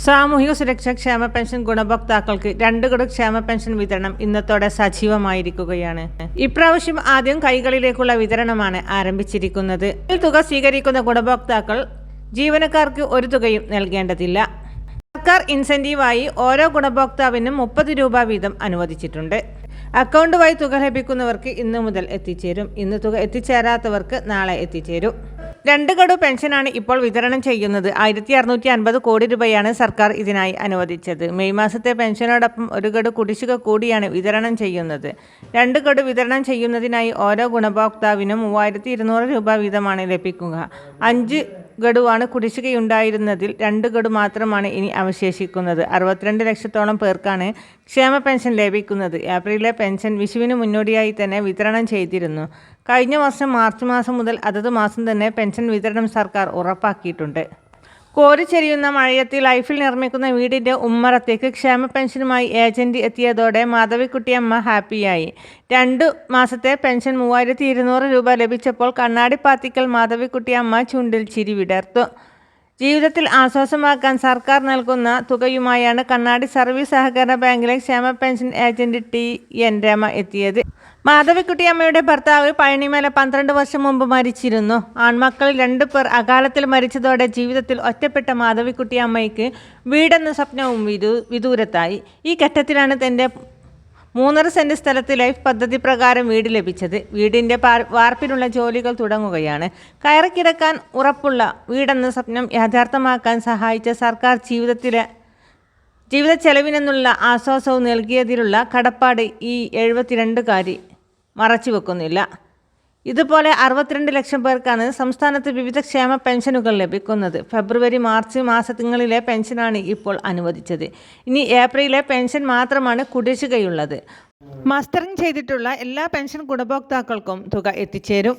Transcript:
സാമൂഹിക സുരക്ഷാ ക്ഷേമ പെൻഷൻ ഗുണഭോക്താക്കൾക്ക് 2 ഗഡു ക്ഷേമ പെൻഷൻ വിതരണം ഇന്നത്തോടെ സജീവമായിരിക്കുകയാണ്. ഇപ്രാവശ്യം ആദ്യം കൈകളിലേക്കുള്ള വിതരണമാണ് ആരംഭിച്ചിരിക്കുന്നത്. ഈ തുക സ്വീകരിക്കുന്ന ഗുണഭോക്താക്കൾ ജീവനക്കാർക്ക് ഒരു തുകയും നൽകേണ്ടതില്ല. സർക്കാർ ഇൻസെന്റീവായി ഓരോ ഗുണഭോക്താവിനും 30 രൂപ വീതം അനുവദിച്ചിട്ടുണ്ട്. അക്കൗണ്ട് വഴി തുക ലഭിക്കുന്നവർക്ക് ഇന്നു മുതൽ എത്തിച്ചേരും. ഇന്ന് തുക എത്തിച്ചേരാത്തവർക്ക് നാളെ എത്തിച്ചേരും. 2 ഗഡു പെൻഷനാണ് ഇപ്പോൾ വിതരണം ചെയ്യുന്നത്. 1650 കോടി രൂപയാണ് സർക്കാർ ഇതിനായി അനുവദിച്ചത്. മെയ് മാസത്തെ പെൻഷനോടൊപ്പം 1 ഗഡു കുടിശ്ശിക കൂടിയാണ് വിതരണം ചെയ്യുന്നത്. 2 ഗഡു വിതരണം ചെയ്യുന്നതിനായി ഓരോ ഗുണഭോക്താവിനും 3200 രൂപ വീതമാണ് ലഭിക്കുക. 5 ഗഡുവാണ് കുടിശ്ശികയുണ്ടായിരുന്നതിൽ 2 ഗഡു മാത്രമാണ് ഇനി അവശേഷിക്കുന്നത്. 62 ലക്ഷത്തോളം പേർക്കാണ് ക്ഷേമ പെൻഷൻ ലഭിക്കുന്നത്. ഏപ്രിലിലെ പെൻഷൻ വിഷുവിന് മുന്നോടിയായി തന്നെ വിതരണം ചെയ്തിരുന്നു. കഴിഞ്ഞ വർഷം മാർച്ച് മാസം മുതൽ അതത് മാസം തന്നെ പെൻഷൻ വിതരണം സർക്കാർ ഉറപ്പാക്കിയിട്ടുണ്ട്. കോരിച്ചെരിയുന്ന മഴയത്ത് ലൈഫിൽ നിർമ്മിക്കുന്ന വീടിൻ്റെ ഉമ്മറത്തേക്ക് ക്ഷേമ പെൻഷനുമായി ഏജന്റ് എത്തിയതോടെ മാധവിക്കുട്ടിയമ്മ ഹാപ്പിയായി. 2 മാസത്തെ പെൻഷൻ 3200 രൂപ ലഭിച്ചപ്പോൾ കണ്ണാടിപ്പാത്തിക്കൽ മാധവിക്കുട്ടിയമ്മ ചുണ്ടിൽ ചിരി വിടർത്തു. ജീവിതത്തിൽ ആശ്വാസമാക്കാൻ സർക്കാർ നൽകുന്ന തുകയുമായാണ് കണ്ണാടി സർവീസ് സഹകരണ ബാങ്കിലെ ക്ഷേമ പെൻഷൻ ഏജന്റ് TN രമ എത്തിയത്. മാധവിക്കുട്ടിയമ്മയുടെ ഭർത്താവ് പഴനിമല 12 വർഷം മുമ്പ് മരിച്ചിരുന്നു. ആൺമക്കളിൽ 2 പേർ അകാലത്തിൽ മരിച്ചതോടെ ജീവിതത്തിൽ ഒറ്റപ്പെട്ട മാധവിക്കുട്ടിയമ്മയ്ക്ക് വീടെന്ന സ്വപ്നവും വിദൂരത്തായി. ഈ ഘട്ടത്തിലാണ് തൻ്റെ 3.5 സെന്റ് സ്ഥലത്ത് ലൈഫ് പദ്ധതി പ്രകാരം വീട് ലഭിച്ചത്. വീടിൻ്റെ വാർപ്പിനുള്ള ജോലികൾ തുടങ്ങുകയാണ്. കയറിക്കിടക്കാൻ ഉറപ്പുള്ള വീടെന്ന സ്വപ്നം യാഥാർത്ഥ്യമാക്കാൻ സഹായിച്ച സർക്കാർ ജീവിത ചെലവിനെന്നുള്ള ആശ്വാസവും നൽകിയതിലുള്ള കടപ്പാട് ഈ 72കാരി മറച്ചു വെക്കുന്നില്ല. ഇതുപോലെ 62 ലക്ഷം പേർക്കാണ് സംസ്ഥാനത്ത് വിവിധ ക്ഷേമ പെൻഷനുകൾ ലഭിക്കുന്നത്. ഫെബ്രുവരി മാർച്ച് മാസങ്ങളിലെ പെൻഷനാണ് ഇപ്പോൾ അനുവദിച്ചത്. ഇനി ഏപ്രിലിലെ പെൻഷൻ മാത്രമാണ് കുടിശ്ശികയുള്ളത്. മസ്റ്ററിംഗ് ചെയ്തിട്ടുള്ള എല്ലാ പെൻഷൻ ഗുണഭോക്താക്കൾക്കും തുക എത്തിച്ചേരും.